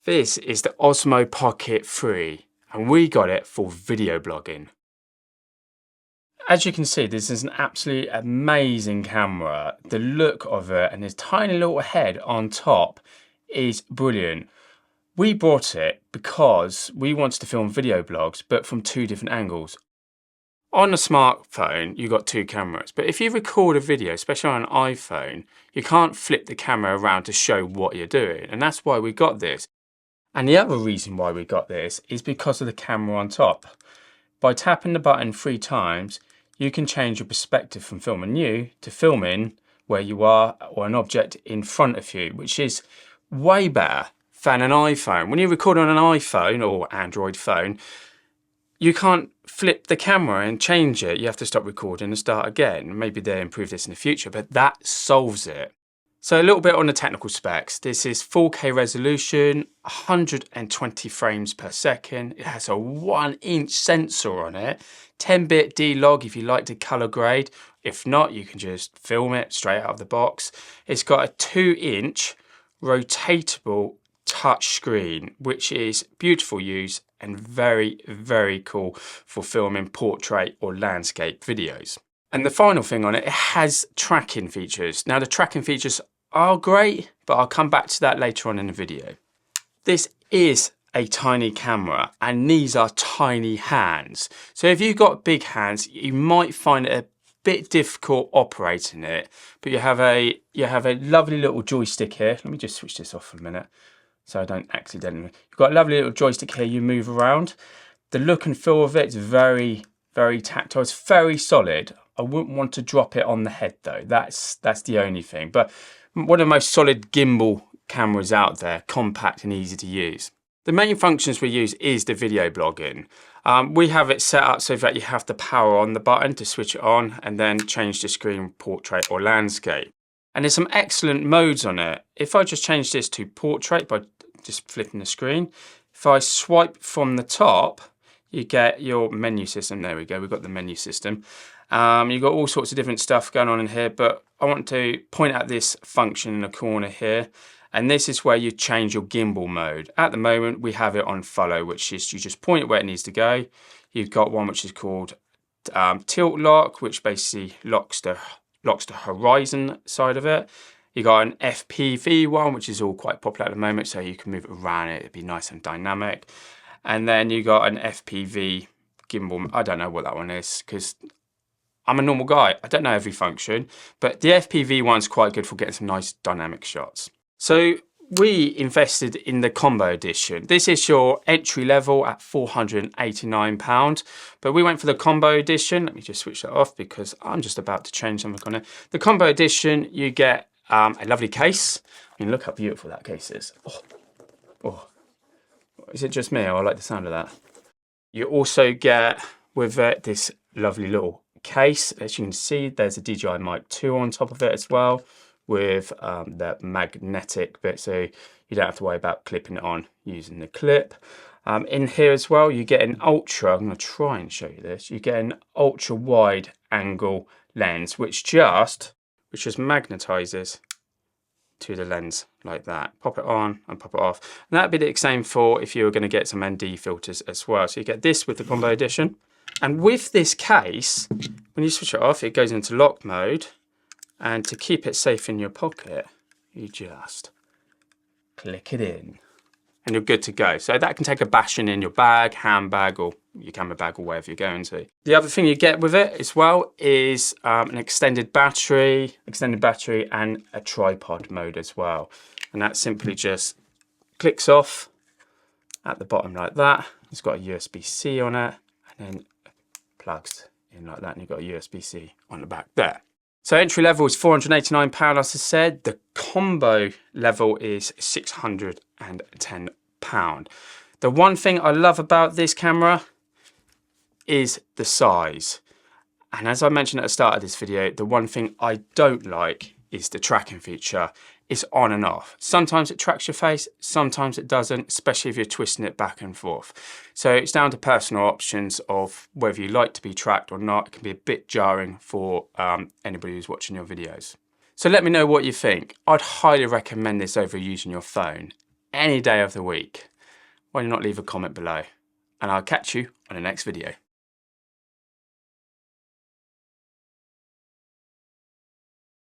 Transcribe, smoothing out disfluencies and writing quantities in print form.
This is the Osmo Pocket 3 and we got it for video blogging. As you can see, this is an absolutely amazing camera. The look of it and this tiny little head on top is brilliant. We bought it because we wanted to film video blogs, but from two different angles. On a smartphone, you've got two cameras, but if you record a video, especially on an iPhone, you can't flip the camera around to show what you're doing, and that's why we got this. And the other reason why we got this is because of the camera on top. By tapping the button 3 times, you can change your perspective from filming you to filming where you are or an object in front of you, which is way better than an iPhone. When you record on an iPhone or Android phone, you can't flip the camera and change it. You have to stop recording and start again. Maybe they'll improve this in the future, but that solves it. So a little bit on the technical specs. This is 4K resolution, 120 frames per second. It has a 1-inch sensor on it, 10-bit D-Log if you like to color grade. If not, you can just film it straight out of the box. It's got a 2-inch rotatable touch screen, which is beautiful use and very, very cool for filming portrait or landscape videos. And the final thing on it, it has tracking features. Now the tracking features are great, but I'll come back to that later on in the video. This is a tiny camera and these are tiny hands. So if you've got big hands, you might find it a bit difficult operating it, but you have a lovely little joystick here. Let me just switch this off for a minute so I don't accidentally. You've got a lovely little joystick here you move around. The look and feel of it is very, very tactile. It's very solid. I wouldn't want to drop it on the head though. That's the only thing. But one of the most solid gimbal cameras out there, compact and easy to use. The main functions we use is the video blogging. We have it set up so that you have to power on the button to switch it on and then change the screen portrait or landscape. And there's some excellent modes on it. If I just change this to portrait by just flipping the screen, if I swipe from the top, you get your menu system. There we go, we've got the menu system. You've got all sorts of different stuff going on in here, but I want to point out this function in the corner here. And this is where you change your gimbal mode. At the moment, we have it on follow, which is you just point it where it needs to go. You've got one which is called tilt lock, which basically locks the horizon side of it. You got an FPV one, which is all quite popular at the moment, so you can move it around it. It'd be nice and dynamic. And then you got an FPV gimbal. I don't know what that one is because I'm a normal guy. I don't know every function, but the FPV one's quite good for getting some nice dynamic shots. So we invested in the combo edition. This is your entry level at £489, but we went for the combo edition. Let me just switch that off because I'm just about to change something on it. The combo edition, you get a lovely case. I mean, look how beautiful that case is. Oh. Is it just me or I like the sound of that? You also get with it this lovely little case. As you can see, there's a DJI Mic 2 on top of it as well with the magnetic bit, so you don't have to worry about clipping it on using the clip. In here as well, you get an ultra, I'm going to try and show you this, you get an ultra wide angle lens which just magnetizes to the lens like that. Pop it on and pop it off. And that'd be the same for if you were going to get some ND filters as well. So you get this with the combo edition. And with this case, when you switch it off, it goes into lock mode. And to keep it safe in your pocket, you just click it in and you're good to go. So that can take a bashing in your bag, handbag, or your camera bag, or wherever you're going to. The other thing you get with it as well is an extended battery and a tripod mode as well. And that simply just clicks off at the bottom like that. It's got a USB-C on it and then plugs in like that, and you've got a USB-C on the back there. So entry level is £489, as I said. The combo level is £610. The one thing I love about this camera is the size. And as I mentioned at the start of this video, the one thing I don't like is the tracking feature. It's on and off. Sometimes it tracks your face, sometimes it doesn't, especially if you're twisting it back and forth. So it's down to personal options of whether you like to be tracked or not. It can be a bit jarring for anybody who's watching your videos. So let me know what you think. I'd highly recommend this over using your phone. any day of the week? Why not leave a comment below? And I'll catch you on the next video.